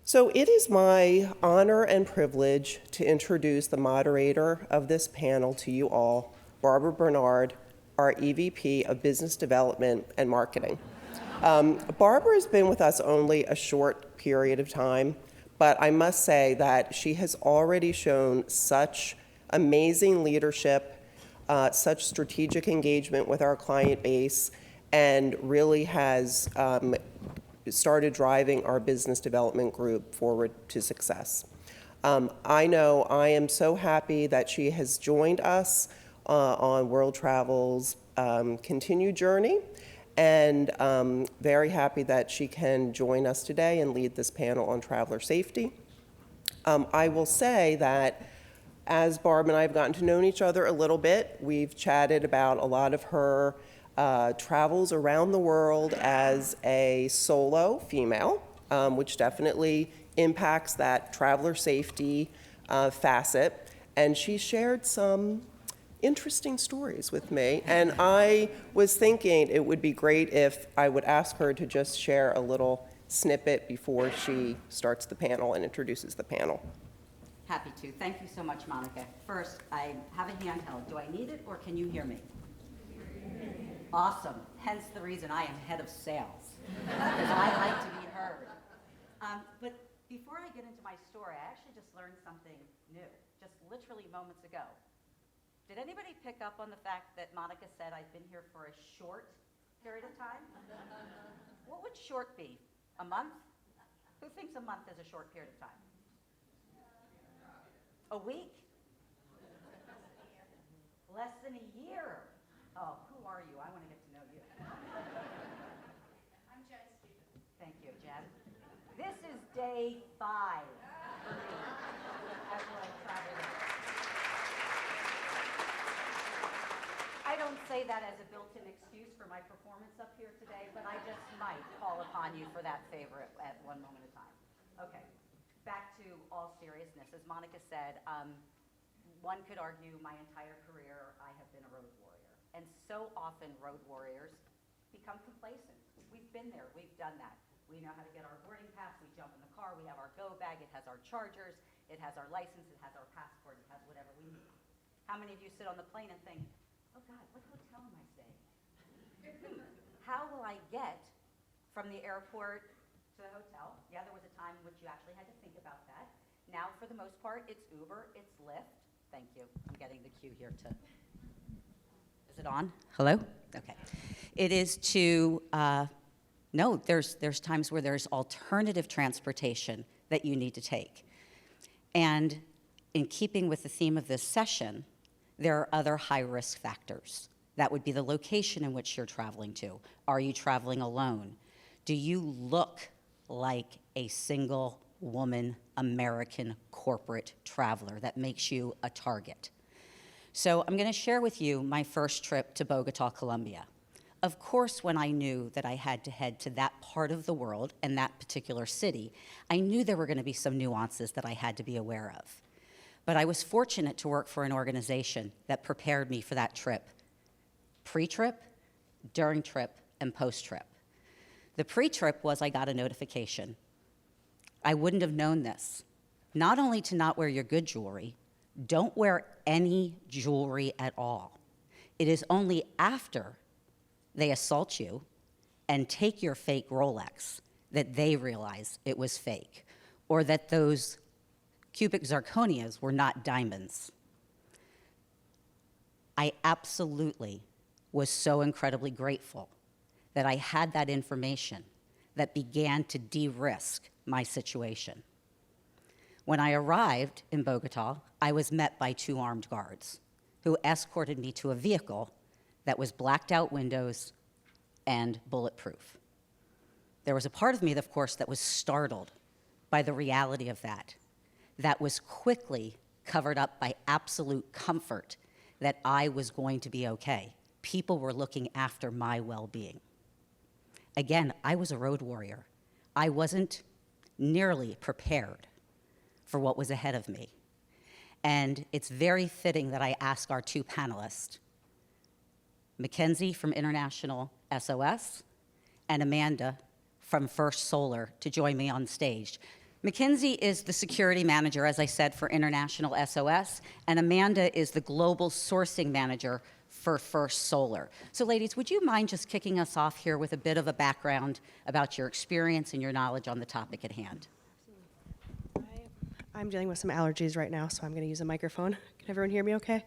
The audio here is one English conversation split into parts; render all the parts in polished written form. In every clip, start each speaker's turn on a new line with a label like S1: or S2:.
S1: So it is my honor and privilege to introduce the moderator of this panel to you all, Barbara Barnard, our EVP of Business Development and Marketing. Barbara has been with us only a short period of time, but I must say that she has already shown such amazing leadership, such strategic engagement with our client base, and really has started driving our business development group forward to success. I know I am so happy that she has joined us on World Travel's continued journey, and very happy that she can join us today and lead this panel on traveler safety. I will say that as Barb and I have gotten to know each other a little bit, we've chatted about a lot of her travels around the world as a solo female, which definitely impacts that traveler safety facet. And she shared some interesting stories with me. And I was thinking it would be great if I would ask her to just share a little snippet before she starts the panel and introduces the panel.
S2: Happy to. Thank you so much, Monica. First, I have a handheld. Do I need it, or can you hear me? Awesome. Hence the reason I am head of sales, because I like to be heard. But before I get into my story, I actually just learned something new, just literally moments ago. Did anybody pick up on the fact that Monica said I've been here for a short period of time? What would short be? A month? Who thinks a month is a short period of time? A week? Less than a year. Oh, who are you? I want to get to know you.
S3: I'm Jen Stevens.
S2: Thank you, Jen. This is day 5 for me at World Travel. I don't say that as a built-in excuse for my performance up here today, but I just might call upon you for that favor at one moment in time. Okay, back to all seriousness. As Monica said, one could argue my entire career I have been a road warrior. And so often road warriors become complacent. We've been there, we've done that. We know how to get our boarding pass, we jump in the car, we have our go bag, it has our chargers, it has our license, it has our passport, it has whatever we need. How many of you sit on the plane and think, oh God, what hotel am I staying? How will I get from the airport to the hotel? Yeah, there was a time in which you actually had to think about that. Now, for the most part, it's Uber, it's Lyft. Thank you, I'm getting the cue here to... Is it on? Hello? Okay. It is to, no, there's times where there's alternative transportation that you need to take. And in keeping with the theme of this session, there are other high-risk factors. That would be the location in which you're traveling to. Are you traveling alone? Do you look like a single woman American corporate traveler that makes you a target? So I'm going to share with you my first trip to Bogota, Colombia. Of course, when I knew that I had to head to that part of the world and that particular city, I knew there were going to be some nuances that I had to be aware of. But I was fortunate to work for an organization that prepared me for that trip, pre-trip, during trip, and post-trip. The pre-trip was I got a notification. I wouldn't have known this. Not only to not wear your good jewelry, don't wear any jewelry at all. It is only after they assault you and take your fake Rolex that they realize it was fake, or that those cubic zirconias were not diamonds. I absolutely was so incredibly grateful that I had that information that began to de-risk my situation. When I arrived in Bogota, I was met by 2 armed guards who escorted me to a vehicle that was blacked out windows and bulletproof. There was a part of me, of course, that was startled by the reality of that. That was quickly covered up by absolute comfort that I was going to be okay. People were looking after my well-being. Again, I was a road warrior. I wasn't nearly prepared for what was ahead of me. And it's very fitting that I ask our 2 panelists, Mackenzie from International SOS and Amanda from First Solar, to join me on stage. Mackenzie is the security manager, as I said, for International SOS, and Amanda is the global sourcing manager for First Solar. So ladies, would you mind just kicking us off here with a bit of a background about your experience and your knowledge on the topic at hand?
S3: I'm dealing with some allergies right now, so I'm going to use a microphone. Can everyone hear me okay?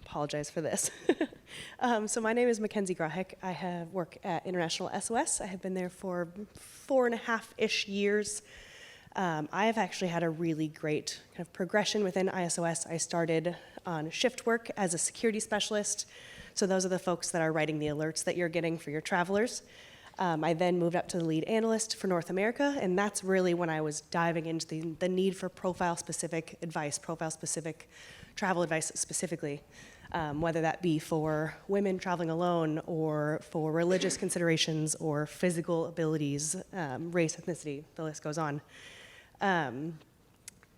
S3: Apologize for this. So my name is Mackenzie Grahek. I work at International SOS. I have been there for 4.5-ish years. I have actually had a really great kind of progression within ISOS. I started on shift work as a security specialist. So those are the folks that are writing the alerts that you're getting for your travelers. I then moved up to the lead analyst for North America, and that's really when I was diving into the need for profile-specific advice, profile-specific travel advice specifically, whether that be for women traveling alone or for religious considerations or physical abilities, race, ethnicity, the list goes on.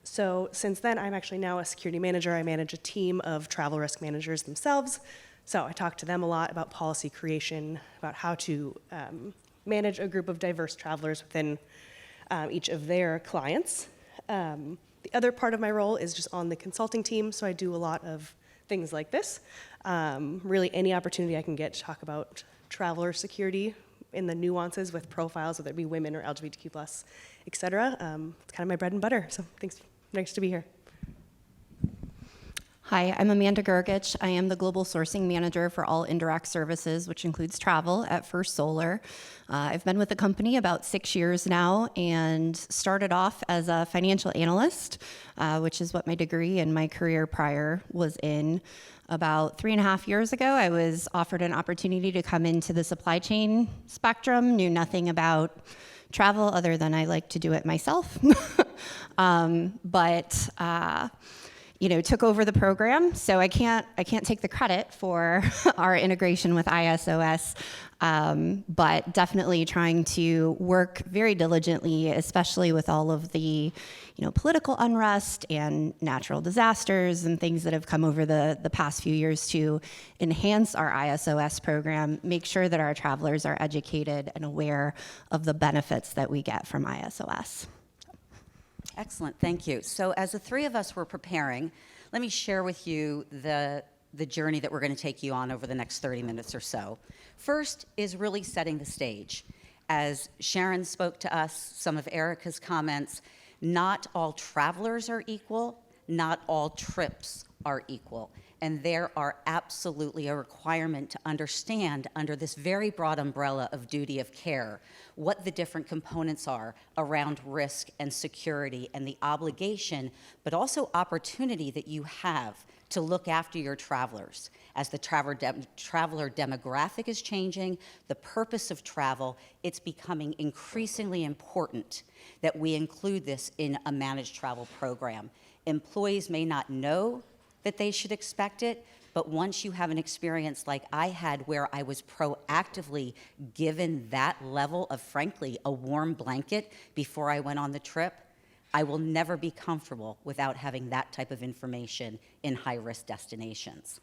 S3: So since then, I'm actually now a security manager. I manage a team of travel risk managers themselves. So I talk to them a lot about policy creation, about how to manage a group of diverse travelers within each of their clients. The other part of my role is just on the consulting team, so I do a lot of things like this. Really any opportunity I can get to talk about traveler security in the nuances with profiles, whether it be women or LGBTQ+, et cetera. It's kind of my bread and butter, so thanks. Nice to be here.
S4: Hi, I'm Amanda Gergich. I am the Global Sourcing Manager for all Indirect services, which includes travel at First Solar. I've been with the company about 6 years now and started off as a financial analyst, which is what my degree and my career prior was in. About 3.5 years ago, I was offered an opportunity to come into the supply chain spectrum, knew nothing about travel other than I like to do it myself. Took over the program, so I can't take the credit for our integration with ISOS, but definitely trying to work very diligently, especially with all of the, political unrest and natural disasters and things that have come over the past few years to enhance our ISOS program, make sure that our travelers are educated and aware of the benefits that we get from ISOS.
S2: Excellent, thank you. So as the three of us were preparing, let me share with you the journey that we're going to take you on over the next 30 minutes or so. First is really setting the stage. As Sharon spoke to us, some of Erica's comments, not all travelers are equal, not all trips are equal. And there are absolutely a requirement to understand under this very broad umbrella of duty of care what the different components are around risk and security and the obligation, but also opportunity that you have to look after your travelers. As the traveler demographic is changing, the purpose of travel, it's becoming increasingly important that we include this in a managed travel program. Employees may not know that they should expect it, but once you have an experience like I had where I was proactively given that level of, frankly, a warm blanket before I went on the trip, I will never be comfortable without having that type of information in high-risk destinations.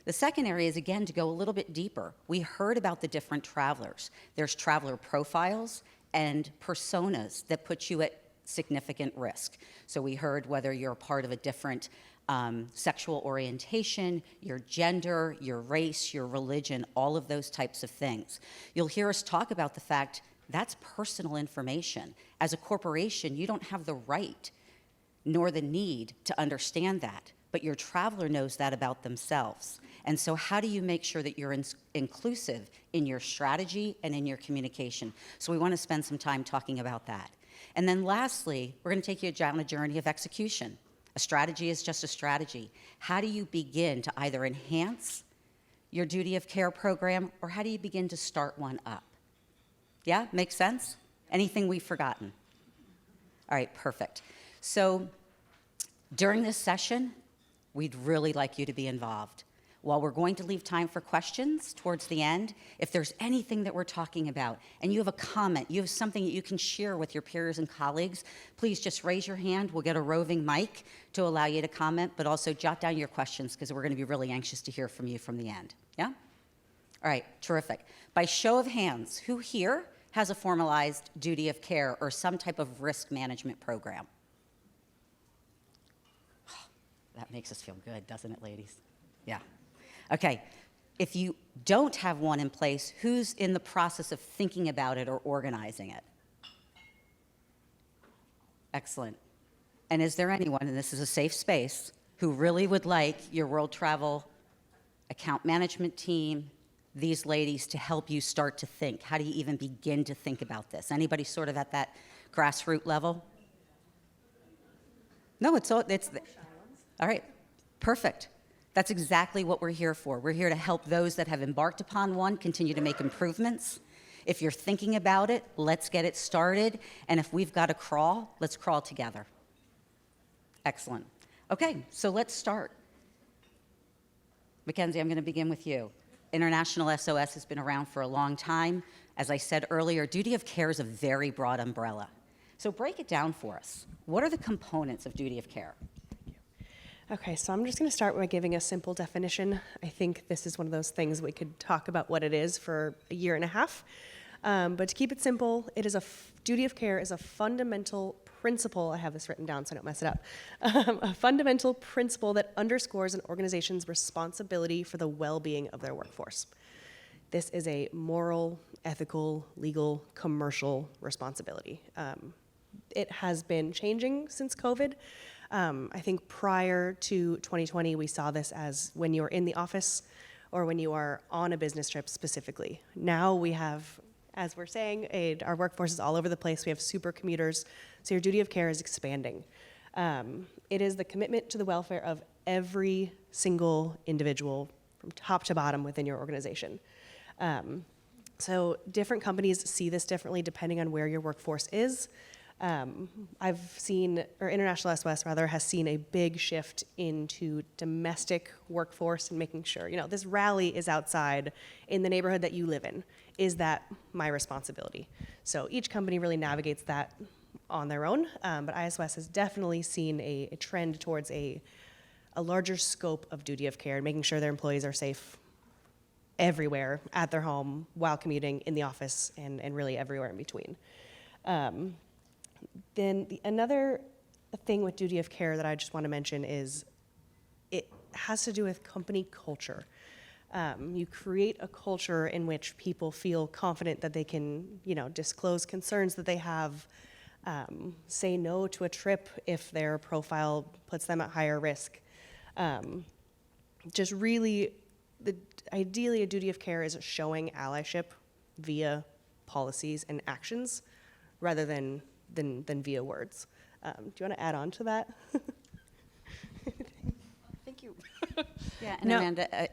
S2: The second area is, again, to go a little bit deeper. We heard about the different travelers. There's traveler profiles and personas that put you at significant risk. So we heard whether you're a part of a different sexual orientation, your gender, your race, your religion, all of those types of things. You'll hear us talk about the fact that's personal information. As a corporation, you don't have the right nor the need to understand that, but your traveler knows that about themselves. And so how do you make sure that you're inclusive in your strategy and in your communication? So we want to spend some time talking about that. And then lastly, we're going to take you down a journey of execution. A strategy is just a strategy. How do you begin to either enhance your duty of care program, or how do you begin to start one up? Yeah, makes sense? Anything we've forgotten? All right, perfect. So during this session, we'd really like you to be involved. While we're going to leave time for questions towards the end, if there's anything that we're talking about and you have a comment, you have something that you can share with your peers and colleagues, please just raise your hand. We'll get a roving mic to allow you to comment, but also jot down your questions because we're going to be really anxious to hear from you from the end. Yeah? All right, terrific. By show of hands, who here has a formalized duty of care or some type of risk management program? That makes us feel good, doesn't it, ladies? Yeah. Okay. If you don't have one in place, who's in the process of thinking about it or organizing it? Excellent. And is there anyone, and this is a safe space, who really would like your world travel account management team, these ladies, to help you start to think? How do you even begin to think about this? Anybody sort of at that grassroots level? No, it's all right. Perfect. That's exactly what we're here for. We're here to help those that have embarked upon one continue to make improvements. If you're thinking about it, let's get it started. And if we've got to crawl, let's crawl together. Excellent. Okay, so let's start. Mackenzie, I'm going to begin with you. International SOS has been around for a long time. As I said earlier, duty of care is a very broad umbrella. So break it down for us. What are the components of duty of care?
S3: Okay, so I'm just going to start by giving a simple definition. I think this is one of those things we could talk about what it is for a year and a half. But to keep it simple, it is duty of care is a fundamental principle. I have this written down so I don't mess it up. A fundamental principle that underscores an organization's responsibility for the well-being of their workforce. This is a moral, ethical, legal, commercial responsibility. It has been changing since COVID. I think prior to 2020, we saw this as when you're in the office or when you are on a business trip specifically. Now we have, as we're saying, our workforce is all over the place. We have super commuters, so your duty of care is expanding. It is the commitment to the welfare of every single individual from top to bottom within your organization. So different companies see this differently depending on where your workforce is. International SOS rather, has seen a big shift into domestic workforce and making sure, this rally is outside in the neighborhood that you live in. Is that my responsibility? So each company really navigates that on their own, but ISOS has definitely seen a trend towards a larger scope of duty of care and making sure their employees are safe everywhere, at their home, while commuting, in the office, and really everywhere in between. Then another thing with duty of care that I just want to mention is it has to do with company culture. You create a culture in which people feel confident that they can, disclose concerns that they have, say no to a trip if their profile puts them at higher risk. Just really, ideally, a duty of care is showing allyship via policies and actions rather than via words. Do you want to add on to that?
S2: Thank you. Yeah, and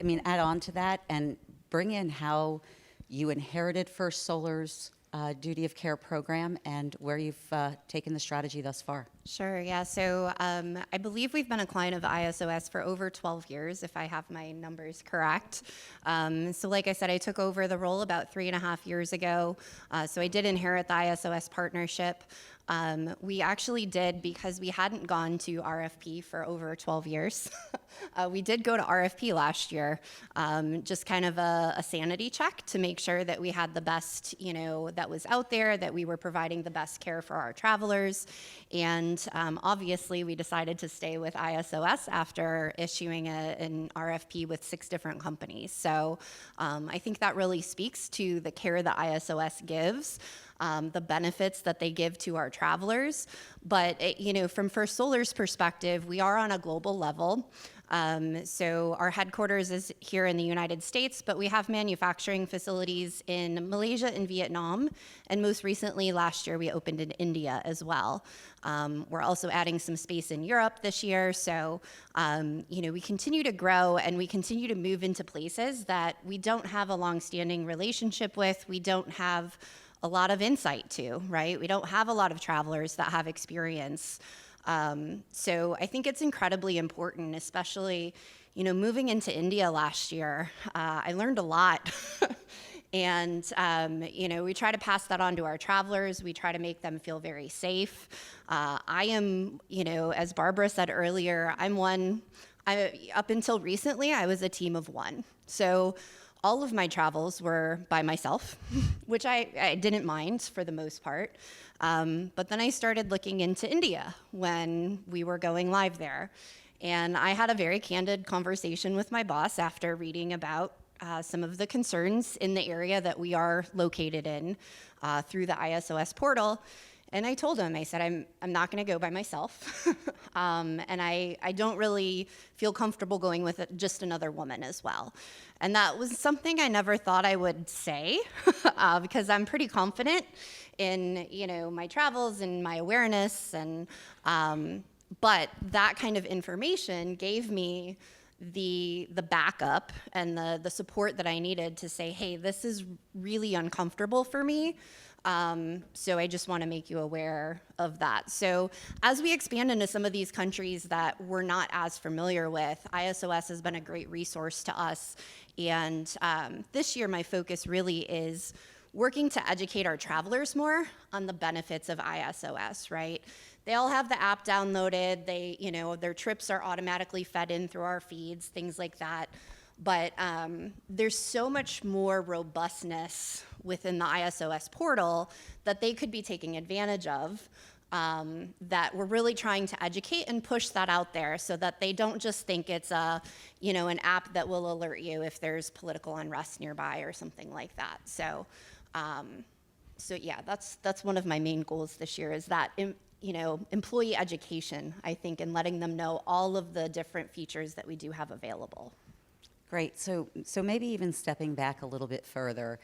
S2: Amanda, add on to that and bring in how you inherited First Solar's duty of care program and where you've taken the strategy thus far.
S4: Sure, yeah. So I believe we've been a client of ISOS for over 12 years, if I have my numbers correct. So like I said, I took over the role about 3.5 years ago. So I did inherit the ISOS partnership. We actually did, because we hadn't gone to RFP for over 12 years. We did go to RFP last year, just kind of a sanity check to make sure that we had the best, that was out there, that we were providing the best care for our travelers. And obviously, we decided to stay with ISOS after issuing an RFP with 6 different companies. So I think that really speaks to the care that ISOS gives. The benefits that they give to our travelers. But, from First Solar's perspective, we are on a global level. So our headquarters is here in the United States, but we have manufacturing facilities in Malaysia and Vietnam. And most recently, last year, we opened in India as well. We're also adding some space in Europe this year. So, we continue to grow and we continue to move into places that we don't have a longstanding relationship with. We don't have a lot of insight to, right? We don't have a lot of travelers that have experience. So I think it's incredibly important, especially, moving into India last year, I learned a lot. And, we try to pass that on to our travelers. We try to make them feel very safe. I am, as Barbara said earlier, up until recently, I was a team of one. So all of my travels were by myself, which I didn't mind for the most part. But then I started looking into India when we were going live there. And I had a very candid conversation with my boss after reading about some of the concerns in the area that we are located in through the ISOS portal. And I told him, I said, I'm not going to go by myself. And I don't really feel comfortable going with just another woman as well. And that was something I never thought I would say because I'm pretty confident in, my travels and my awareness. And but that kind of information gave me the backup and the support that I needed to say, hey, this is really uncomfortable for me. So I just want to make you aware of that. So as we expand into some of these countries that we're not as familiar with, ISOS has been a great resource to us. And this year, my focus really is working to educate our travelers more on the benefits of ISOS, right? They all have the app downloaded. Their trips are automatically fed in through our feeds, things like that. But there's so much more robustness within the ISOS portal that they could be taking advantage of that we're really trying to educate and push that out there so that they don't just think it's an app that will alert you if there's political unrest nearby or something like that. So yeah, that's one of my main goals this year is that employee education, I think, and letting them know all of the different features that we do have available.
S5: Great. So maybe even stepping back a little bit further,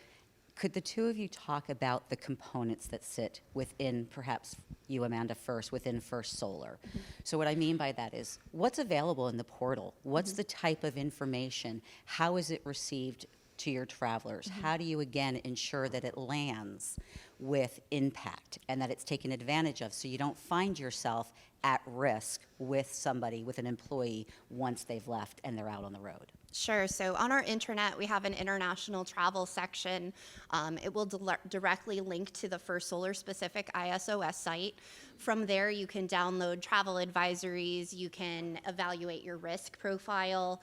S5: could the two of you talk about the components that sit within, perhaps you, Amanda, first, within First Solar? Mm-hmm. So what I mean by that is, what's available in the portal? What's mm-hmm. the type of information? How is it received to your travelers? Mm-hmm. How do you, again, ensure that it lands with impact and that it's taken advantage of so you don't find yourself at risk with somebody, with an employee, once they've left and they're out on the road?
S4: Sure. So on our intranet, we have an international travel section. It will directly link to the First Solar specific ISOS site. From there, you can download travel advisories. You can evaluate your risk profile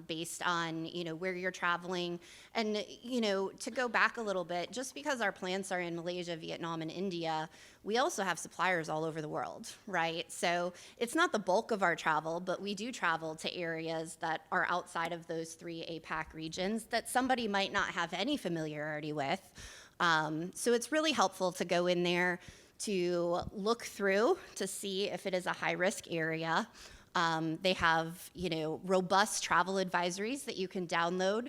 S4: based on where you're traveling. And to go back a little bit, just because our plants are in Malaysia, Vietnam, and India, we also have suppliers all over the world, right? So it's not the bulk of our travel, but we do travel to areas that are outside of those 3 APAC regions that somebody might not have any familiarity with. So it's really helpful to go in there to look through to see if it is a high-risk area. They have, robust travel advisories that you can download.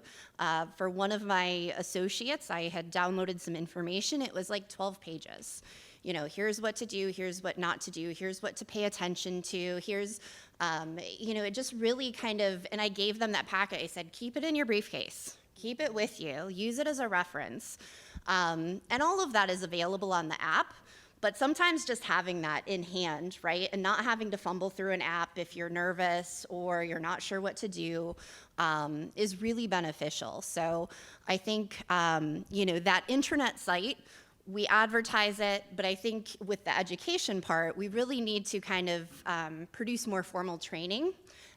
S4: For one of my associates, I had downloaded some information. It was like 12 pages. Here's what to do, here's what not to do, here's what to pay attention to, here's, it just really kind of, and I gave them that packet. I said, keep it in your briefcase, keep it with you, use it as a reference. And all of that is available on the app. But sometimes just having that in hand, right, and not having to fumble through an app if you're nervous or you're not sure what to do is really beneficial. So I think, that intranet site, we advertise it, but I think with the education part, we really need to kind of produce more formal training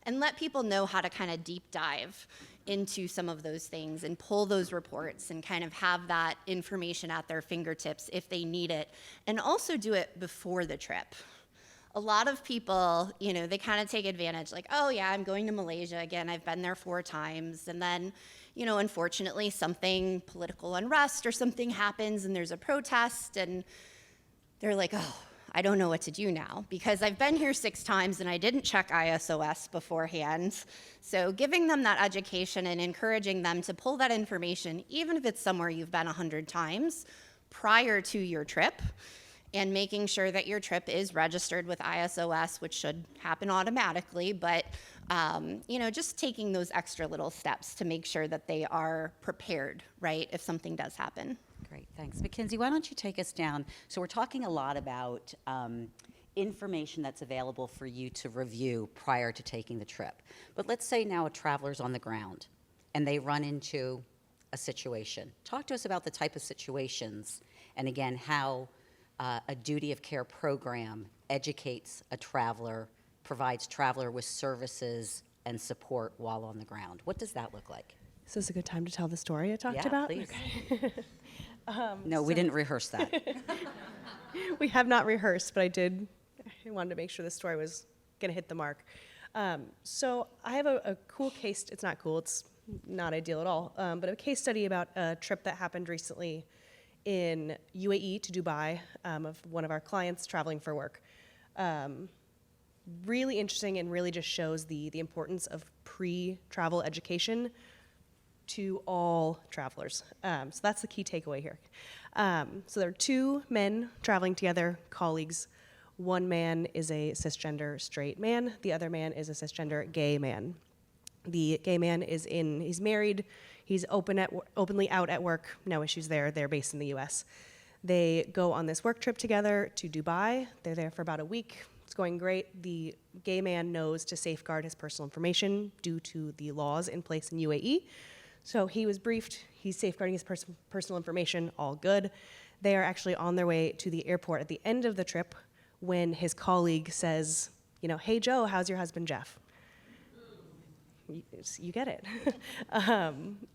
S4: and let people know how to kind of deep dive into some of those things and pull those reports and kind of have that information at their fingertips if they need it, and also do it before the trip. A lot of people, they kind of take advantage, like, oh yeah, I'm going to Malaysia again, I've been there 4 times, and then, unfortunately something, political unrest or something happens and there's a protest and they're like, oh, I don't know what to do now because I've been here 6 times and I didn't check ISOS beforehand. So giving them that education and encouraging them to pull that information, even if it's somewhere you've been 100 times, prior to your trip, and making sure that your trip is registered with ISOS, which should happen automatically, but just taking those extra little steps to make sure that they are prepared, right, if something does happen.
S5: Great, thanks. Mackenzie, why don't you take us down? So we're talking a lot about information that's available for you to review prior to taking the trip. But let's say now a traveler's on the ground and they run into a situation. Talk to us about the type of situations and, again, how a duty of care program educates a traveler, provides traveler with services and support while on the ground. What does that look like?
S3: Is this a good time to tell the story I talked
S5: Yeah,
S3: about?
S5: please.
S3: Okay.
S5: No, we didn't rehearse that.
S3: We have not rehearsed, but I wanted to make sure the story was going to hit the mark. So I have a cool case. It's not cool. It's not ideal at all. But a case study about a trip that happened recently in UAE to Dubai of one of our clients traveling for work. Really interesting and really just shows the importance of pre-travel education to all travelers. So that's the key takeaway here. So there are two men traveling together, colleagues. One man is a cisgender straight man. The other man is a cisgender gay man. The gay man he's married. He's openly out at work. No issues there. They're based in the US. They go on this work trip together to Dubai. They're there for about a week. It's going great. The gay man knows to safeguard his personal information due to the laws in place in UAE. So he was briefed. He's safeguarding his personal information. All good. They are actually on their way to the airport at the end of the trip when his colleague says, "Hey, Joe, how's your husband, Jeff?" You get it.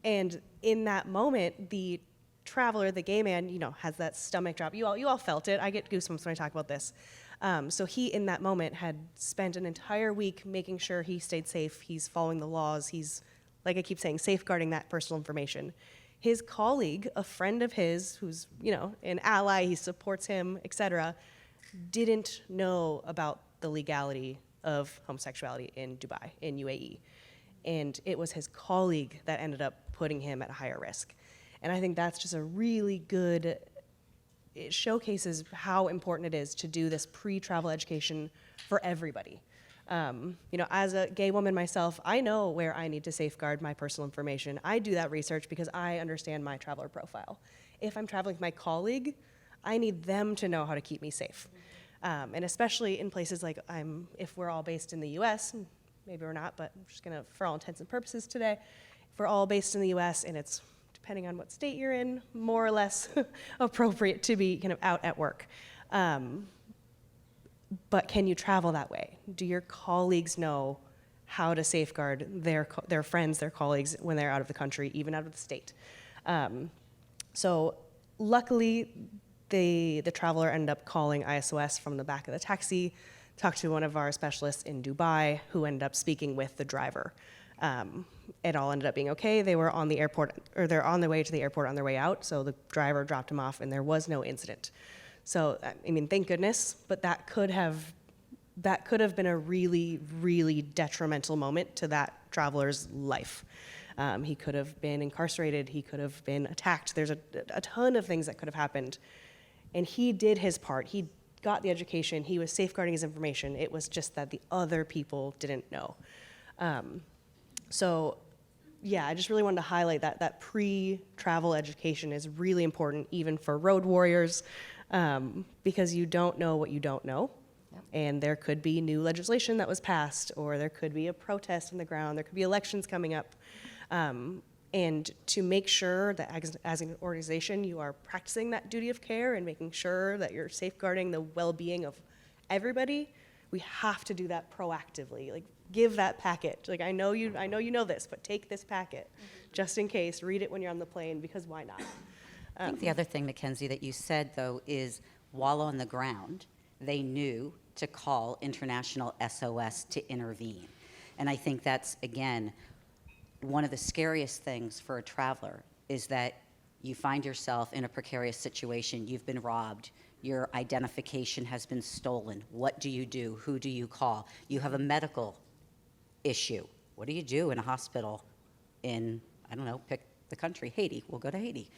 S3: And in that moment, the traveler, the gay man, has that stomach drop. You all felt it. I get goosebumps when I talk about this. So he, in that moment, had spent an entire week making sure he stayed safe. He's following the laws. He's, like I keep saying, safeguarding that personal information. His colleague, a friend of his, who's an ally, he supports him, etc., didn't know about the legality of homosexuality in Dubai, in UAE. And it was his colleague that ended up putting him at a higher risk. And I think that's just a really good, it showcases how important it is to do this pre-travel education for everybody. As a gay woman myself, I know where I need to safeguard my personal information. I do that research because I understand my traveler profile. If I'm traveling with my colleague, I need them to know how to keep me safe. And especially in places like if we're all based in the US, maybe we're not, but I'm just gonna, for all intents and purposes today, if we're all based in the US and it's, depending on what state you're in, more or less appropriate to be kind of out at work. But can you travel that way? Do your colleagues know how to safeguard their friends, their colleagues when they're out of the country, even out of the state? So luckily, the traveler ended up calling ISOS from the back of the taxi, talked to one of our specialists in Dubai who ended up speaking with the driver. It all ended up being okay. They were on the airport, or they're on their way to the airport on their way out, so the driver dropped him off and there was no incident. So, thank goodness, but that could have been a really, really detrimental moment to that traveler's life. He could have been incarcerated, he could have been attacked. There's a ton of things that could have happened. And he did his part. He got the education, he was safeguarding his information. It was just that the other people didn't know. I just really wanted to highlight that pre-travel education is really important, even for road warriors, because you don't know what you don't know. Yep. And there could be new legislation that was passed, or there could be a protest on the ground, there could be elections coming up. And to make sure that as an organization you are practicing that duty of care and making sure that you're safeguarding the well-being of everybody, we have to do that proactively. Like, give that packet. Like, I know you know this, but take this packet just in case. Read it when you're on the plane, because why not?
S5: I think the other thing, Mackenzie, that you said, though, is while on the ground, they knew to call international SOS to intervene. And I think that's, again, one of the scariest things for a traveler is that you find yourself in a precarious situation. You've been robbed. Your identification has been stolen. What do you do? Who do you call? You have a medical issue. What do you do in a hospital in, I don't know, pick the country, Haiti? We'll go to Haiti.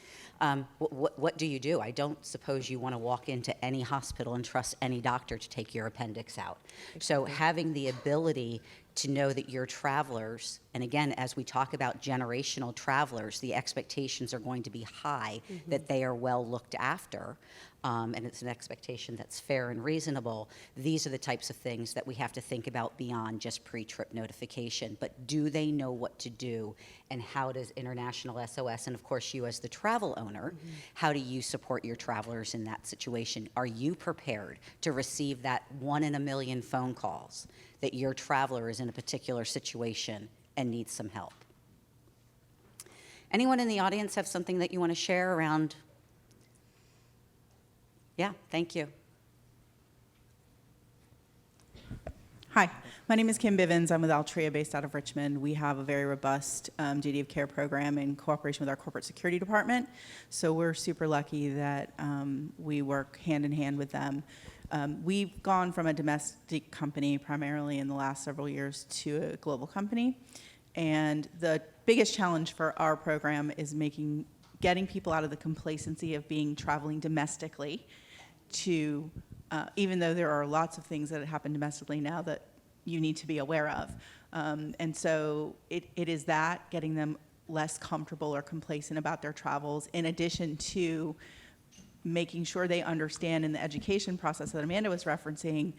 S5: What do you do? I don't suppose you want to walk into any hospital and trust any doctor to take your appendix out. So having the ability to know that your travelers, and again, as we talk about generational travelers, the expectations are going to be high, that they are well looked after, and it's an expectation that's fair and reasonable. These are the types of things that we have to think about beyond just pre-trip notification. But do they know what to do, and how does International SOS, and of course you as the travel owner, how do you support your travelers in that situation? Are you prepared to receive that 1 in a million phone calls that your traveler is in a particular situation and needs some help? Anyone in the audience have something that you want to share around? Yeah, thank you.
S6: Hi, my name is Kim Bivens. I'm with Altria, based out of Richmond. We have a very robust duty of care program in cooperation with our corporate security department. So we're super lucky that we work hand in hand with them. We've gone from a domestic company primarily in the last several years to a global company. And the biggest challenge for our program is getting people out of the complacency of traveling domestically to even though there are lots of things that happen domestically now that you need to be aware of. And so it is that, getting them less comfortable or complacent about their travels, in addition to making sure they understand in the education process that Amanda was referencing,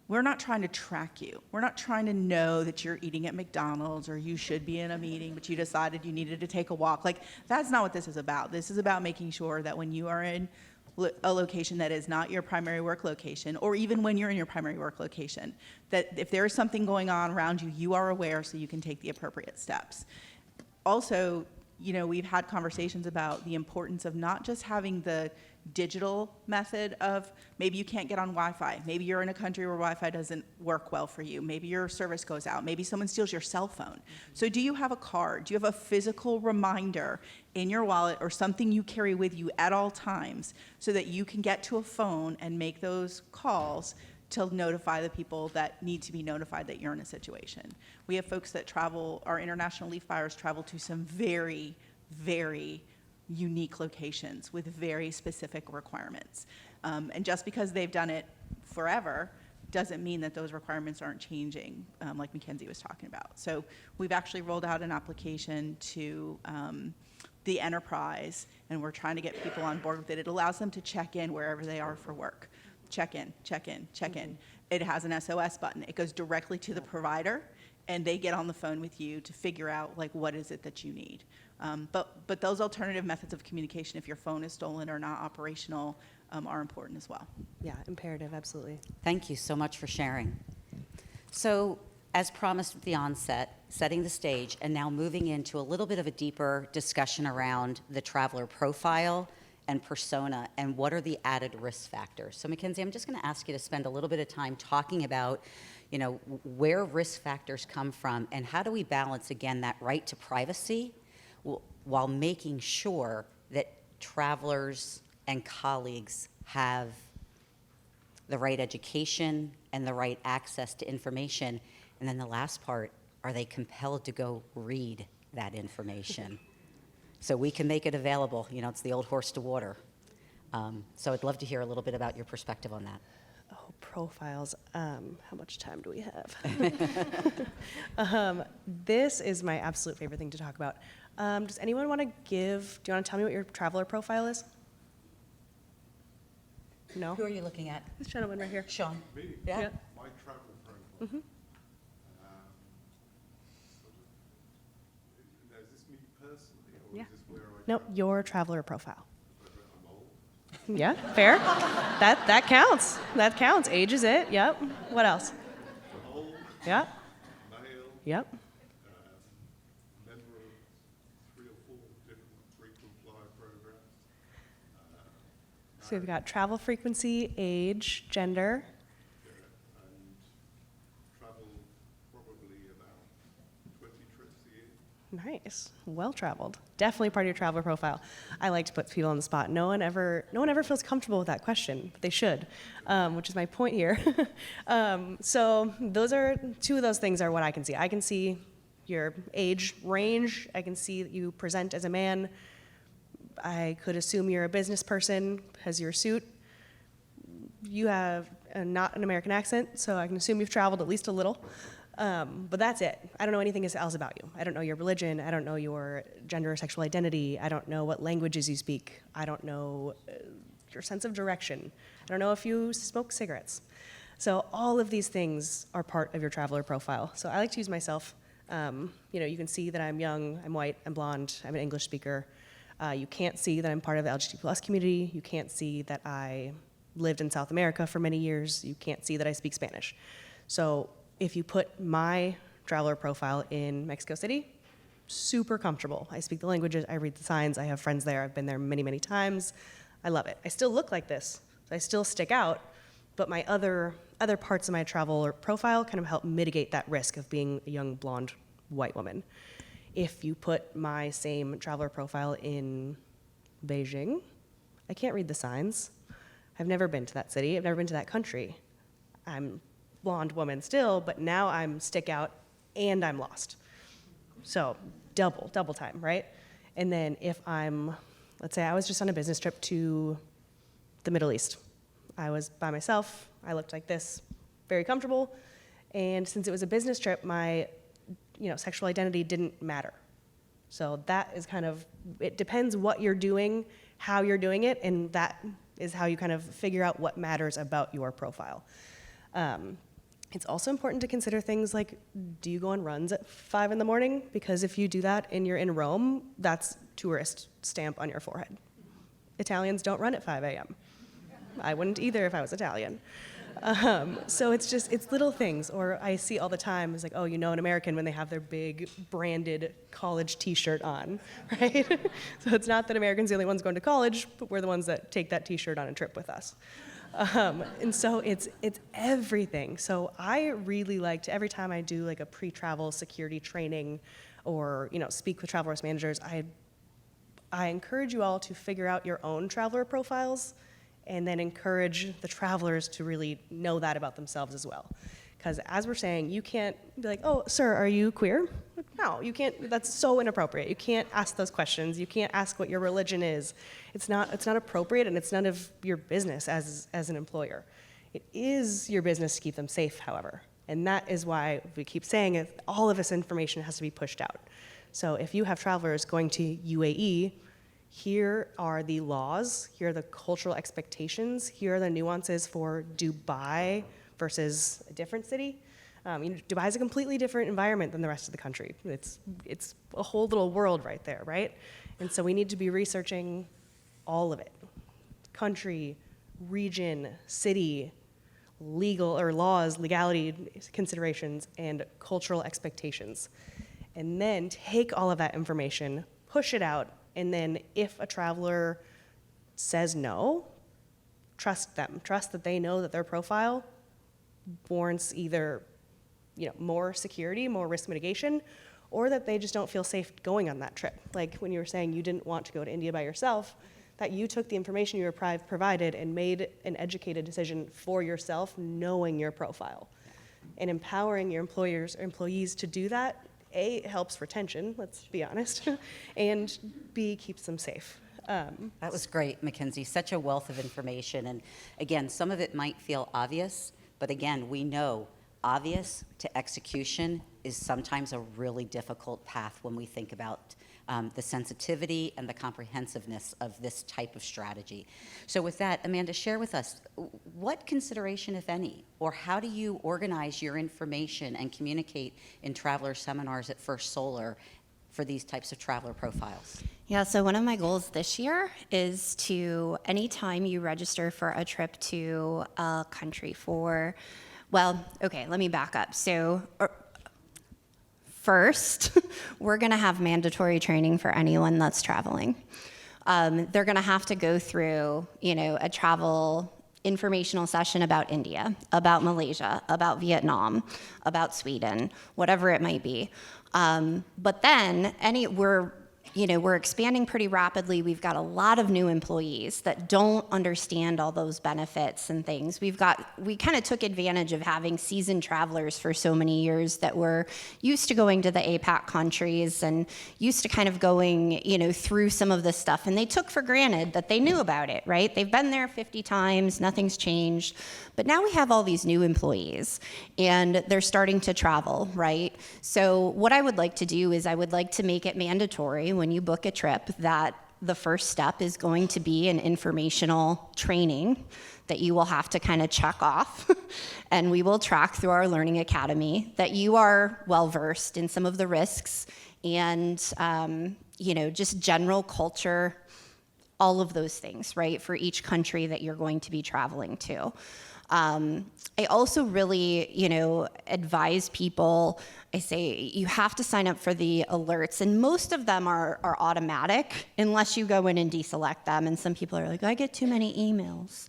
S6: we're not trying to track you. We're not trying to know that you're eating at McDonald's or you should be in a meeting, but you decided you needed to take a walk. Like, that's not what this is about. This is about making sure that when you are in a location that is not your primary work location, or even when you're in your primary work location, that if there is something going on around you, you are aware so you can take the appropriate steps. Also, we've had conversations about the importance of not just having the digital method of maybe you can't get on Wi-Fi. Maybe you're in a country where Wi-Fi doesn't work well for you. Maybe your service goes out. Maybe someone steals your cell phone. So do you have a card? Do you have a physical reminder in your wallet or something you carry with you at all times so that you can get to a phone and make those calls to notify the people that need to be notified that you're in a situation? We have folks that travel, our international leaf buyers travel to some very, very unique locations with very specific requirements. And just because they've done it forever doesn't mean that those requirements aren't changing, like Mackenzie was talking about. So we've actually rolled out an application to the enterprise, and we're trying to get people on board with it. It allows them to check in wherever they are for work. Check in, check in, check in. It has an SOS button. It goes directly to the provider, and they get on the phone with you to figure out, like, what is it that you need. But those alternative methods of communication, if your phone is stolen or not operational, are important as well.
S3: Yeah, imperative, absolutely.
S5: Thank you so much for sharing. So, as promised at the onset, setting the stage, and now moving into a little bit of a deeper discussion around the traveler profile and persona, and what are the added risk factors. So Mackenzie, I'm just going to ask you to spend a little bit of time talking about, where risk factors come from, and how do we balance, again, that right to privacy while making sure that travelers and colleagues have the right education and the right access to information. And then the last part, are they compelled to go read that information? So we can make it available. It's the old horse to water. So I'd love to hear a little bit about your perspective on that.
S3: Oh, profiles. How much time do we have? This is my absolute favorite thing to talk about. Does anyone want to do you want to tell me what your traveler profile is? No?
S5: Who are you looking at?
S3: This gentleman right here.
S5: Sean?
S7: Me?
S5: Yeah?
S7: My travel profile. Now, is this me personally, or
S3: Yeah.
S7: is this where I
S3: No,
S7: travel?
S3: your traveler profile.
S7: I'm old.
S3: Yeah, fair. That counts. That counts. Age is it. Yep. What else?
S7: I'm old,
S3: Yep.
S7: male,
S3: Yep.
S7: member of 3 or 4 different frequent flyer programs.
S3: So we've got travel frequency, age, gender.
S7: And travel probably about 20 trips a year.
S3: Nice. Well traveled. Definitely part of your traveler profile. I like to put people on the spot. No one ever feels comfortable with that question, but they should, which is my point here. So those are 2 of those things are what I can see. I can see your age range. I can see that you present as a man. I could assume you're a business person because your suit. You have not an American accent, so I can assume you've traveled at least a little. But that's it. I don't know anything else about you. I don't know your religion. I don't know your gender or sexual identity. I don't know what languages you speak. I don't know your sense of direction. I don't know if you smoke cigarettes. So all of these things are part of your traveler profile. So I like to use myself. You can see that I'm young, I'm white, I'm blonde, I'm an English speaker. You can't see that I'm part of the LGBT+ community. You can't see that I lived in South America for many years. You can't see that I speak Spanish. So if you put my traveler profile in Mexico City, super comfortable. I speak the languages, I read the signs, I have friends there, I've been there many, many times. I love it. I still look like this, so I still stick out, but my other parts of my travel or profile kind of help mitigate that risk of being a young, blonde, white woman. If you put my same traveler profile in Beijing, I can't read the signs. I've never been to that city, I've never been to that country. I'm a blonde woman still, but now I'm stick out and I'm lost. So double time, right? And then if let's say I was just on a business trip to the Middle East. I was by myself, I looked like this, very comfortable, and since it was a business trip, my sexual identity didn't matter. So that is it depends what you're doing, how you're doing it, and that is how you kind of figure out what matters about your profile. It's also important to consider things like, do you go on runs at 5 in the morning? Because if you do that and you're in Rome, that's tourist stamp on your forehead. Italians don't run at 5 a.m. I wouldn't either if I was Italian. So it's little things. Or I see all the time, it's like, oh, an American when they have their big branded college t-shirt on, right? So it's not that Americans are the only ones going to college, but we're the ones that take that t-shirt on a trip with us. And so it's everything. So I really like to, every time I do like a pre-travel security training or, speak with travel risk managers, I encourage you all to figure out your own traveler profiles and then encourage the travelers to really know that about themselves as well. Because as we're saying, you can't be like, oh, sir, are you queer? No, you can't, that's so inappropriate. You can't ask those questions. You can't ask what your religion is. It's not appropriate, and it's none of your business as an employer. It is your business to keep them safe, however. And that is why we keep saying it, all of this information has to be pushed out. So if you have travelers going to UAE, here are the laws, here are the cultural expectations, here are the nuances for Dubai versus a different city. Dubai is a completely different environment than the rest of the country. It's a whole little world right there, right? And so we need to be researching all of it. Country, region, city, legal or laws, legality considerations, and cultural expectations. And then take all of that information, push it out, and then if a traveler says no, trust them. Trust that they know that their profile warrants either more security, more risk mitigation, or that they just don't feel safe going on that trip. Like when you were saying you didn't want to go to India by yourself, that you took the information you were provided and made an educated decision for yourself, knowing your profile. And empowering your employees to do that, A, helps retention, let's be honest, and B, keeps them safe.
S5: That was great, Mackenzie. Such a wealth of information. And again, some of it might feel obvious, but again, we know obvious to execution is sometimes a really difficult path when we think about the sensitivity and the comprehensiveness of this type of strategy. So with that, Amanda, share with us, what consideration, if any, or how do you organize your information and communicate in traveler seminars at First Solar for these types of traveler profiles?
S4: Yeah, so one of my goals this year is to, anytime you register for a trip to a country let me back up. So first, we're gonna have mandatory training for anyone that's traveling. They're gonna have to go through, a travel informational session about India, about Malaysia, about Vietnam, about Sweden, whatever it might be. But then we're expanding pretty rapidly. We've got a lot of new employees that don't understand all those benefits and things. We kind of took advantage of having seasoned travelers for so many years that were used to going to the APAC countries and used to kind of going, through some of this stuff. And they took for granted that they knew about it, right? They've been there 50 times, nothing's changed. But now we have all these new employees and they're starting to travel, right? So what I would like to do is I would like to make it mandatory when you book a trip that the first step is going to be an informational training that you will have to kind of check off. And we will track through our Learning Academy that you are well-versed in some of the risks and, just general culture, all of those things, right, for each country that you're going to be traveling to. I also really, advise people, I say you have to sign up for the alerts, and most of them are automatic unless you go in and deselect them. And some people are like, I get too many emails.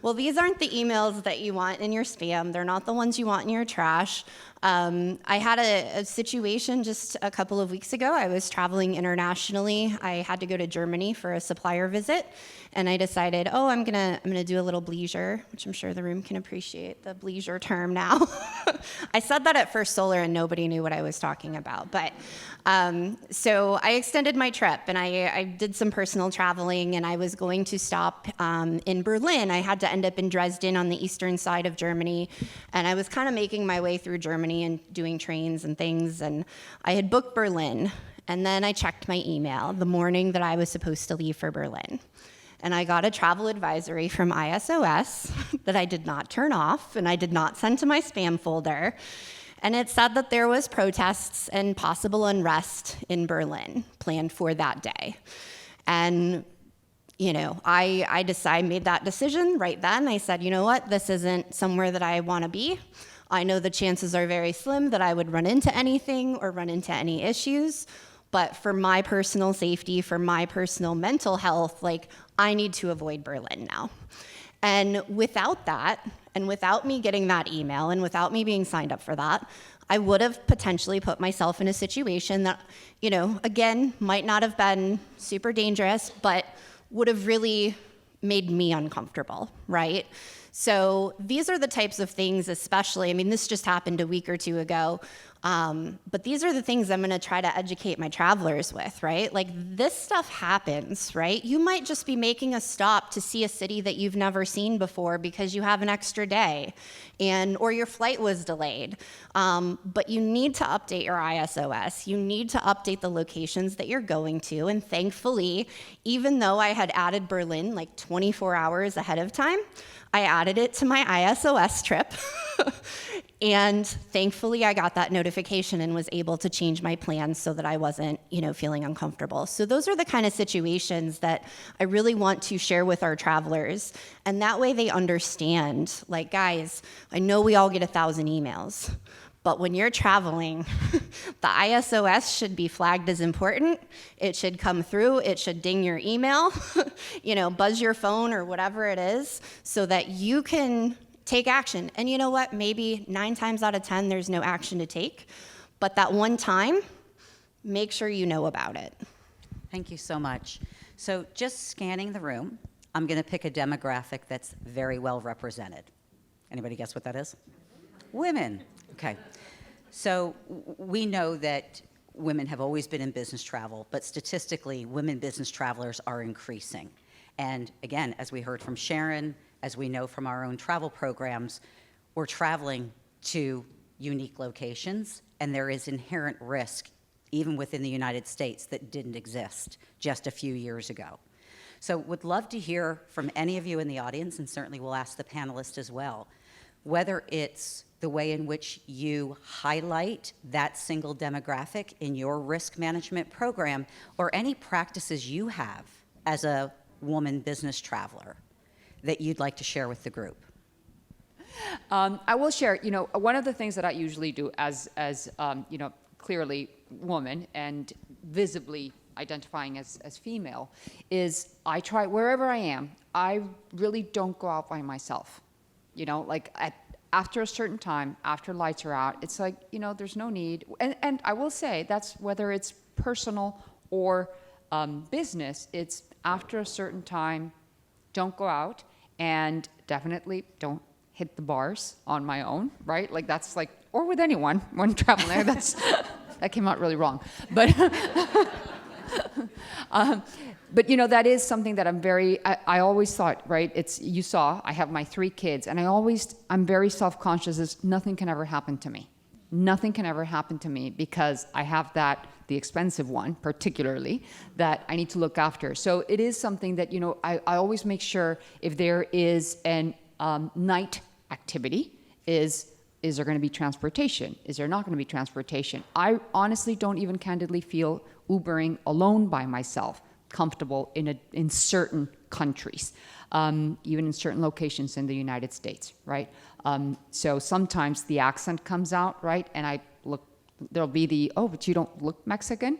S4: Well, these aren't the emails that you want in your spam. They're not the ones you want in your trash. I had a situation just a couple of weeks ago. I was traveling internationally. I had to go to Germany for a supplier visit, and I decided, I'm gonna do a little bleisure, which I'm sure the room can appreciate the bleisure term now. I said that at First Solar, and nobody knew what I was talking about. But so I extended my trip, and I did some personal traveling, and I was going to stop in Berlin. I had to end up in Dresden on the eastern side of Germany, and I was kind of making my way through Germany and doing trains and things, and I had booked Berlin, and then I checked my email the morning that I was supposed to leave for Berlin, and I got a travel advisory from ISOS that I did not turn off, and I did not send to my spam folder, and it said that there was protests and possible unrest in Berlin planned for that day. And I made that decision right then. I said, you know what, this isn't somewhere that I want to be. I know the chances are very slim that I would run into anything or run into any issues, but for my personal safety, for my personal mental health, I need to avoid Berlin now. And without that, and without me getting that email, and without me being signed up for that, I would have potentially put myself in a situation that, again, might not have been super dangerous, but would have really made me uncomfortable, right? So these are the types of things, especially, this just happened a week or two ago, but these are the things I'm gonna try to educate my travelers with, right? This stuff happens, right? You might just be making a stop to see a city that you've never seen before because you have an extra day, or your flight was delayed. But you need to update your ISOS. You need to update the locations that you're going to, and thankfully, even though I had added Berlin 24 hours ahead of time, I added it to my ISOS trip, and thankfully I got that notification and was able to change my plans so that I wasn't, feeling uncomfortable. So those are the kind of situations that I really want to share with our travelers, and that way they understand, guys, I know we all get 1,000 emails, but when you're traveling, the ISOS should be flagged as important. It should come through. It should ding your email, buzz your phone or whatever it is, so that you can take action. And you know what? Maybe 9 times out of 10, there's no action to take. But that one time, make sure you know about it.
S5: Thank you so much. So just scanning the room, I'm going to pick a demographic that's very well represented. Anybody guess what that is? Women. Okay. So we know that women have always been in business travel, but statistically, women business travelers are increasing. And again, as we heard from Sharon, as we know from our own travel programs, we're traveling to unique locations, and there is inherent risk, even within the United States, that didn't exist just a few years ago. So would love to hear from any of you in the audience, and certainly we'll ask the panelists as well, whether it's the way in which you highlight that single demographic in your risk management program, or any practices you have as a woman business traveler that you'd like to share with the group.
S8: I will share, one of the things that I usually do as clearly woman and visibly identifying as female is I try, wherever I am, I really don't go out by myself. After a certain time, after lights are out, it's there's no need. And I will say that's whether it's personal or business, it's after a certain time, don't go out, and definitely don't hit the bars on my own, right? Or with anyone when traveling. That came out really wrong. But but that is something that I always thought, right? You saw, I have my 3 kids, and I'm very self-conscious as nothing can ever happen to me. Nothing can ever happen to me because I have the expensive one, particularly, that I need to look after. So it is something that, I always make sure if there is an night activity, is there going to be transportation? Is there not going to be transportation? I honestly don't even candidly feel Ubering alone by myself comfortable in certain countries, even in certain locations in the United States, right? So sometimes the accent comes out, right? And I look, there'll be the, oh, but you don't look Mexican.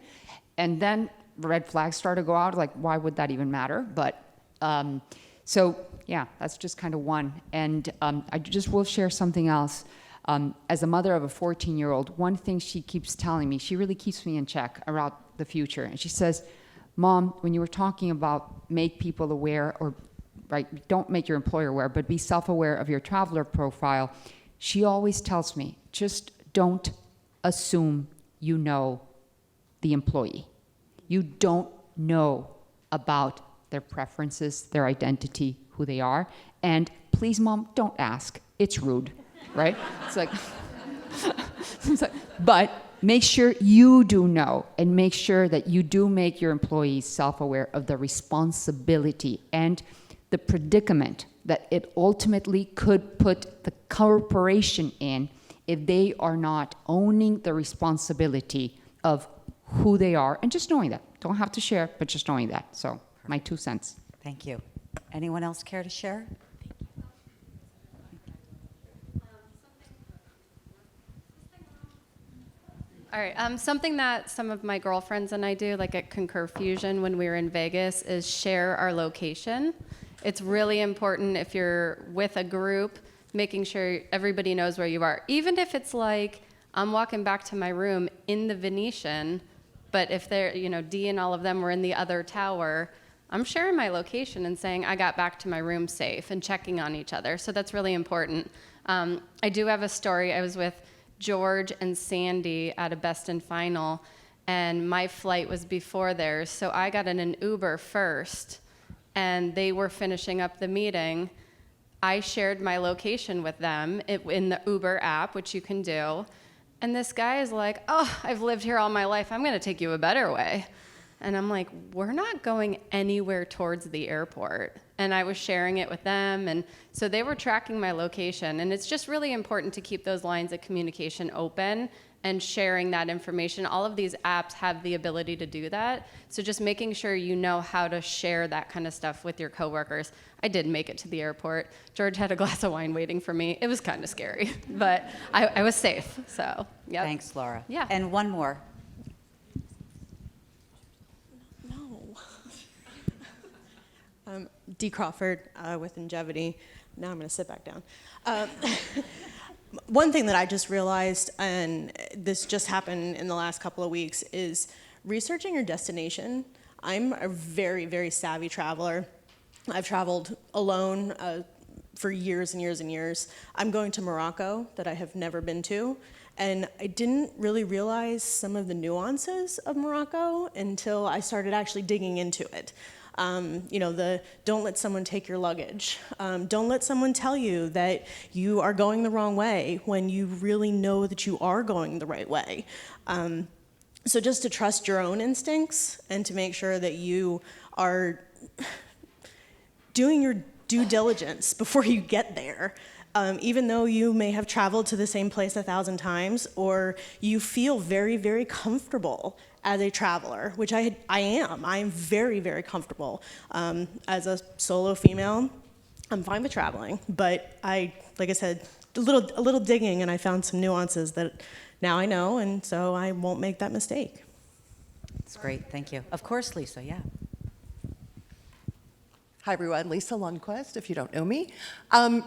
S8: And then red flags start to go out, like, why would that even matter? But, so yeah, that's just kind of one. And I just will share something else. As a mother of a 14-year-old, one thing she keeps telling me, she really keeps me in check about the future. And she says, Mom, when you were talking about make people aware, or right, don't make your employer aware, but be self-aware of your traveler profile, she always tells me, just don't assume you know the employee. You don't know about their preferences, their identity, who they are. And please, Mom, don't ask. It's rude, right? It's like, but make sure you do know, and make sure that you do make your employees self-aware of the responsibility and the predicament that it ultimately could put the corporation in if they are not owning the responsibility of who they are, and just knowing that. Don't have to share, but just knowing that. So, my 2 cents.
S5: Thank you. Anyone else care to share?
S9: All right. Something that some of my girlfriends and I do, like at Concur Fusion when we were in Vegas, is share our location. It's really important if you're with a group, making sure everybody knows where you are. Even if it's like, I'm walking back to my room in the Venetian, but if they're, you know, Dee and all of them were in the other tower, I'm sharing my location and saying I got back to my room safe and checking on each other. So that's really important. I do have a story. I was with George and Sandy at a Best and Final, and my flight was before theirs. So I got in an Uber first, and they were finishing up the meeting. I shared my location with them in the Uber app, which you can do. And this guy is like, oh, I've lived here all my life. I'm going to take you a better way. And I'm like, we're not going anywhere towards the airport. And I was sharing it with them. And so they were tracking my location. And it's just really important to keep those lines of communication open and sharing that information. All of these apps have the ability to do that. So just making sure you know how to share that kind of stuff with your coworkers. I did make it to the airport. George had a glass of wine waiting for me. It was kind of scary, but I was safe. So, yeah.
S5: Thanks, Laura.
S9: Yeah.
S5: And one more.
S10: Dee Crawford with Longevity. Now I'm going to sit back down. One thing that I just realized, and this just happened in the last couple of weeks, is researching your destination. I'm a very, very savvy traveler. I've traveled alone for years and years and years. I'm going to Morocco that I have never been to, and I didn't really realize some of the nuances of Morocco until I started actually digging into it. You know, don't let someone take your luggage. Don't let someone tell you that you are going the wrong way when you really know that you are going the right way. So just to trust your own instincts and to make sure that you are doing your due diligence before you get there. Even though you may have traveled to the same place 1,000 times, or you feel very, very comfortable as a traveler, which I am. I am very, very comfortable. As a solo female, I'm fine with traveling, but like I said, a little digging, and I found some nuances that now I know, and so I won't make that mistake.
S5: That's great. Thank you. Of course, Lisa. Yeah.
S11: Hi, everyone. Lisa Lundquist, if you don't know me.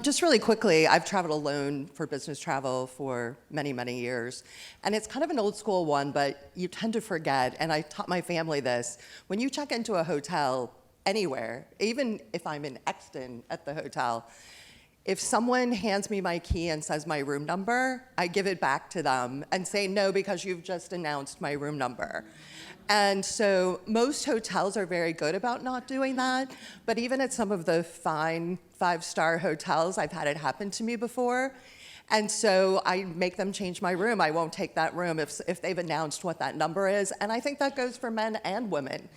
S11: Just really quickly, I've traveled alone for business travel for many, many years. And it's kind of an old school one, but you tend to forget, and I taught my family this. When you check into a hotel anywhere, even if I'm in Exton at the hotel, if someone hands me my key and says my room number, I give it back to them and say, no, because you've just announced my room number. And so most hotels are very good about not doing that, but even at some of the fine 5-star hotels, I've had it happen to me before. And so I make them change my room. I won't take that room if they've announced what that number is. And I think that goes for men and women.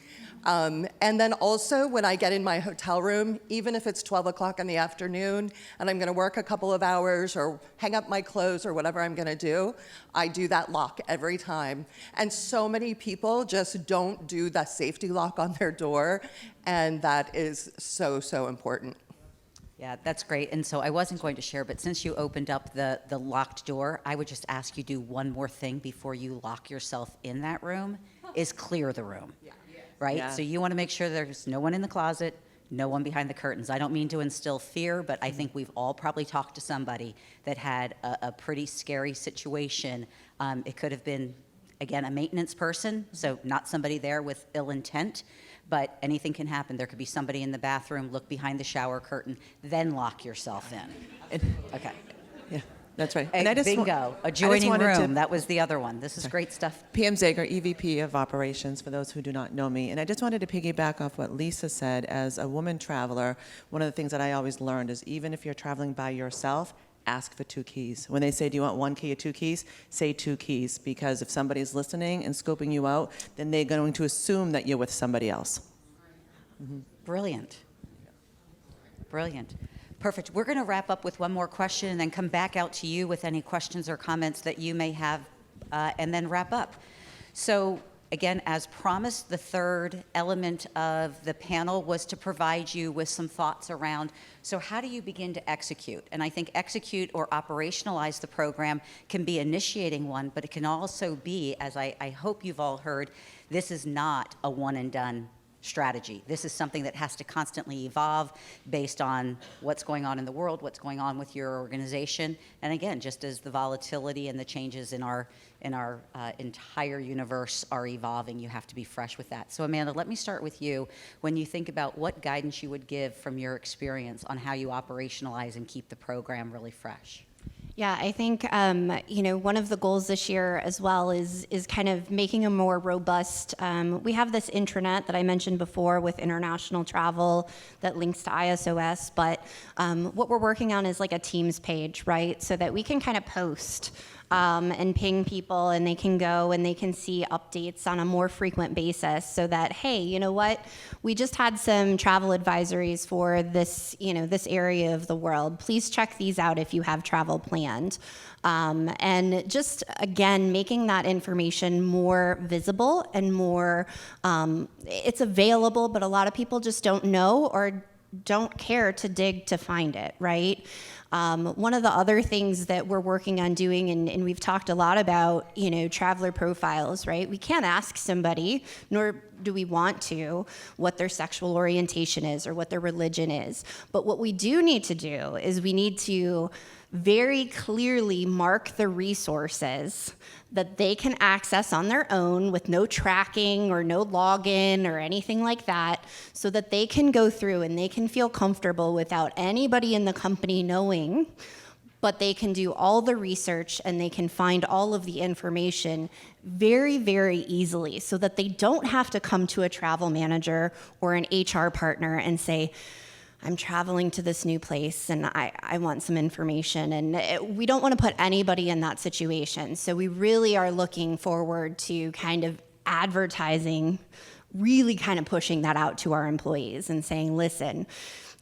S11: And then also when I get in my hotel room, even if it's 12 o'clock in the afternoon and I'm going to work a couple of hours or hang up my clothes or whatever I'm going to do, I do that lock every time. And so many people just don't do the safety lock on their door, and that is so, so important.
S5: Yeah, that's great. And so I wasn't going to share, but since you opened up the locked door, I would just ask you do one more thing before you lock yourself in that room, is clear the room. Right?
S1: Yeah.
S5: So you want to make sure there's no one in the closet, no one behind the curtains. I don't mean to instill fear, but I think we've all probably talked to somebody that had a pretty scary situation. It could have been, again, a maintenance person, so not somebody there with ill intent, but anything can happen. There could be somebody in the bathroom, look behind the shower curtain, then lock yourself in. Okay.
S12: Yeah, that's right.
S5: And bingo, adjoining
S12: wanted
S5: room. That was the other one. This is great stuff.
S12: PM Zager, EVP of Operations, for those who do not know me. And I just wanted to piggyback off what Lisa said. As a woman traveler, one of the things that I always learned is even if you're traveling by yourself, ask for 2 keys. When they say, do you want 1 key or 2 keys? Say 2 keys, because if somebody's listening and scoping you out, then they're going to assume that you're with somebody else.
S5: Mm-hmm. Brilliant. Brilliant. Perfect. We're going to wrap up with one more question and then come back out to you with any questions or comments that you may have, and then wrap up. So again, as promised, the third element of the panel was to provide you with some thoughts around, so how do you begin to execute? And I think execute or operationalize the program can be initiating one, but it can also be, as I hope you've all heard, this is not a one and done strategy. This is something that has to constantly evolve based on what's going on in the world, what's going on with your organization, and again, just as the volatility and the changes in our entire universe are evolving, you have to be fresh with that. So Amanda, let me start with you. When you think about what guidance you would give from your experience on how you operationalize and keep the program really fresh.
S4: Yeah, I think one of the goals this year as well is kind of making a more robust. We have this intranet that I mentioned before with international travel that links to ISOS, but what we're working on is like a Teams page, right? So that we can kind of post and ping people, and they can go and they can see updates on a more frequent basis, so that, hey, you know what, we just had some travel advisories for this, this area of the world. Please check these out if you have travel planned. And just, again, making that information more visible and more, it's available, but a lot of people just don't know or don't care to dig to find it, right? One of the other things that we're working on doing, and we've talked a lot about, traveler profiles, right? We can't ask somebody, nor do we want to, what their sexual orientation is or what their religion is. But what we do need to do is we need to very clearly mark the resources that they can access on their own with no tracking or no login or anything like that, so that they can go through and they can feel comfortable without anybody in the company knowing, but they can do all the research and they can find all of the information very, very easily, so that they don't have to come to a travel manager or an HR partner and say, I'm traveling to this new place and I want some information. And we don't want to put anybody in that situation. So we really are looking forward to kind of advertising, really kind of pushing that out to our employees and saying, listen,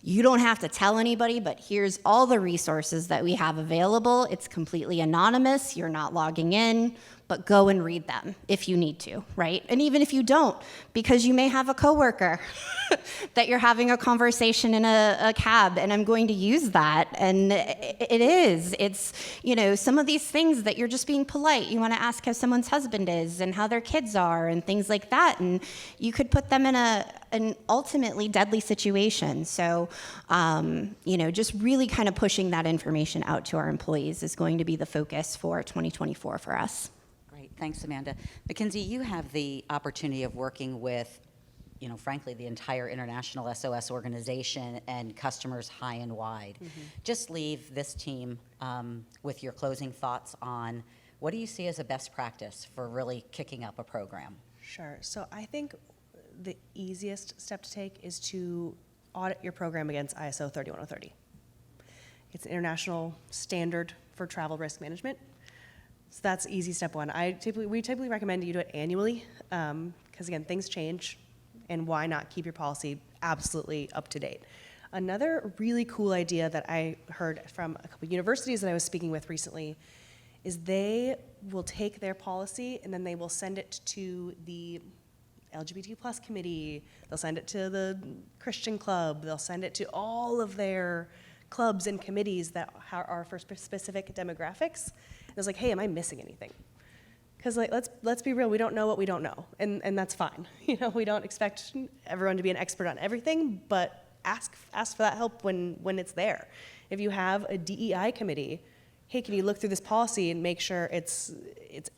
S4: you don't have to tell anybody, but here's all the resources that we have available. It's completely anonymous. You're not logging in, but go and read them if you need to, right? And even if you don't, because you may have a coworker that you're having a conversation in a cab, and I'm going to use that. And it's, some of these things that you're just being polite. You want to ask how someone's husband is and how their kids are and things like that. And you could put them in an ultimately deadly situation. So, just really kind of pushing that information out to our employees is going to be the focus for 2024 for us.
S5: Great, thanks, Amanda. Mackenzie, you have the opportunity of working with, frankly, the entire international SOS organization and customers high and wide. Mm-hmm. Just leave this team with your closing thoughts on what do you see as a best practice for really kicking up a program?
S3: Sure. So I think the easiest step to take is to audit your program against ISO 31030. It's an international standard for travel risk management. So that's easy step one. We typically recommend you do it annually, because again, things change, and why not keep your policy absolutely up to date? Another really cool idea that I heard from a couple universities that I was speaking with recently is they will take their policy and then they will send it to the LGBT plus committee, they'll send it to the Christian club, they'll send it to all of their clubs and committees that are for specific demographics. And it's like, hey, am I missing anything? Because like, let's be real, we don't know what we don't know, and that's fine. You know, we don't expect everyone to be an expert on everything, but ask for that help when it's there. If you have a DEI committee, hey, can you look through this policy and make sure it's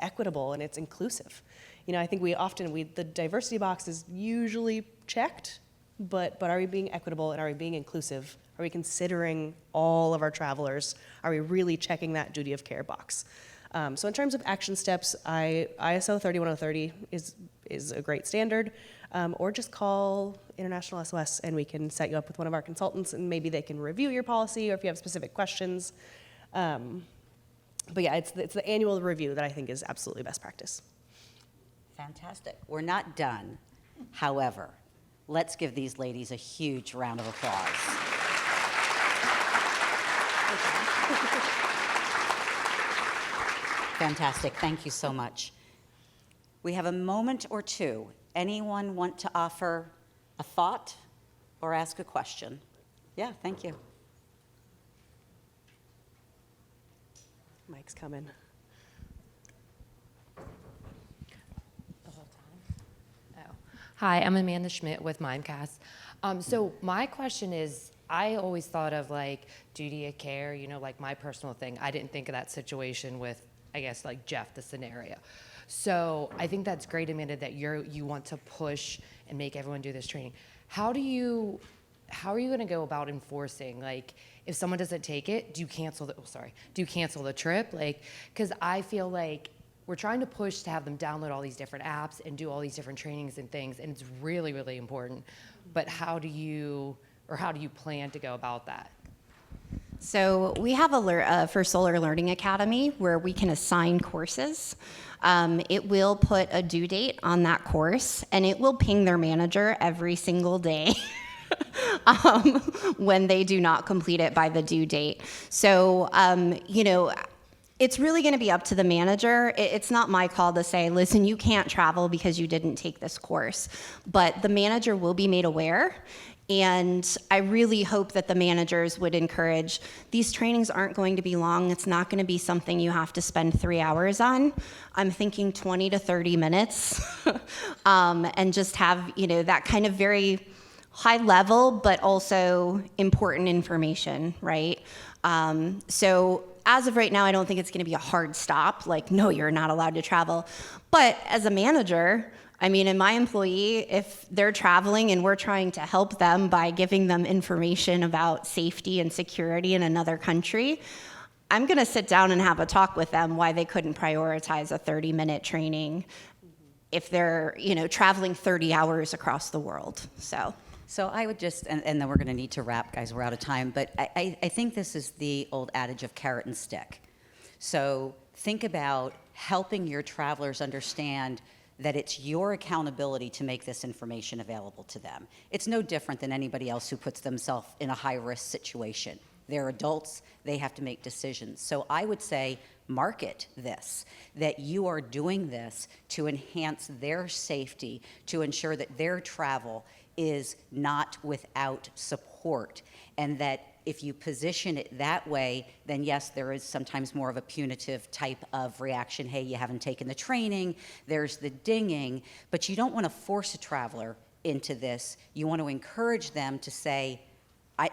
S3: equitable and it's inclusive? You know, I think the diversity box is usually checked, but are we being equitable and are we being inclusive? Are we considering all of our travelers? Are we really checking that duty of care box? So in terms of action steps, ISO 31030 is a great standard, or just call International SOS and we can set you up with one of our consultants and maybe they can review your policy or if you have specific questions. But yeah, it's the annual review that I think is absolutely best practice.
S5: Fantastic. We're not done. However, let's give these ladies a huge round of applause. Fantastic. Thank you so much. We have a moment or two. Anyone want to offer a thought or ask a question? Yeah, thank you.
S3: Mike's coming.
S13: Hi, I'm Amanda Schmidt with Mimecast. So my question is, I always thought of like duty of care, you know, like my personal thing. I didn't think of that situation with, I guess, like Jeff, the scenario. So I think that's great, Amanda, that you want to push and make everyone do this training. How are you going to go about enforcing, like, if someone doesn't take it, do you cancel the trip? Like, because I feel like we're trying to push to have them download all these different apps and do all these different trainings and things, and it's really, really important. But how do you plan to go about that?
S4: So we have a First Solar Learning Academy where we can assign courses. It will put a due date on that course, and it will ping their manager every single day when they do not complete it by the due date. So, you know, it's really going to be up to the manager. It's not my call to say, listen, you can't travel because you didn't take this course. But the manager will be made aware. And I really hope that the managers would encourage, these trainings aren't going to be long. It's not going to be something you have to spend 3 hours on. I'm thinking 20 to 30 minutes. And just have, you know, that kind of very high level, but also important information, right? So as of right now, I don't think it's going to be a hard stop, like, no, you're not allowed to travel. But as a manager, I mean, and my employee, if they're traveling and we're trying to help them by giving them information about safety and security in another country, I'm going to sit down and have a talk with them why they couldn't prioritize a 30-minute training if they're, you know, traveling 30 hours across the world.
S5: So I would just, and then we're going to need to wrap, guys, we're out of time, but I think this is the old adage of carrot and stick. So think about helping your travelers understand that it's your accountability to make this information available to them. It's no different than anybody else who puts themselves in a high-risk situation. They're adults, they have to make decisions. So I would say market this, that you are doing this to enhance their safety, to ensure that their travel is not without support, and that if you position it that way, then yes, there is sometimes more of a punitive type of reaction. Hey, you haven't taken the training, there's the dinging, but you don't want to force a traveler into this. You want to encourage them to say,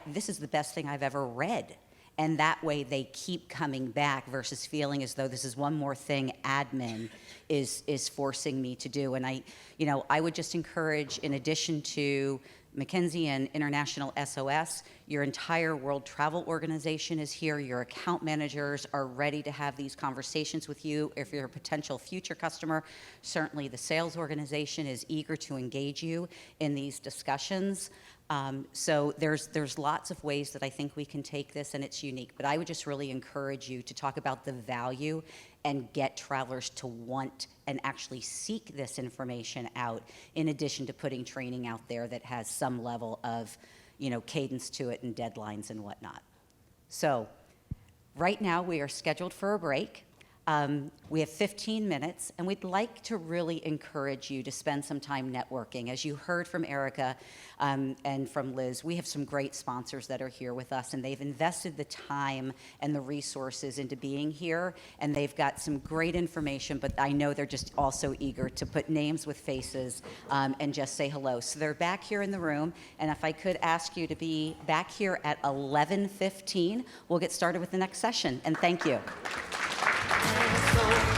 S5: this is the best thing I've ever read. And that way they keep coming back versus feeling as though this is one more thing admin is forcing me to do. And I would just encourage, in addition to Mackenzie and International SOS, your entire World Travel Organization is here. Your account managers are ready to have these conversations with you. If you're a potential future customer, certainly the sales organization is eager to engage you in these discussions. So there's lots of ways that I think we can take this, and it's unique. But I would just really encourage you to talk about the value and get travelers to want and actually seek this information out, in addition to putting training out there that has some level of, cadence to it and deadlines and whatnot. So right now we are scheduled for a break. We have 15 minutes, and we'd like to really encourage you to spend some time networking. As you heard from Erica and from Liz, we have some great sponsors that are here with us, and they've invested the time and the resources into being here, and they've got some great information, but I know they're just also eager to put names with faces and just say hello. So they're back here in the room, and if I could ask you to be back here at 11:15, we'll get started with the next session, and thank you.
S14: So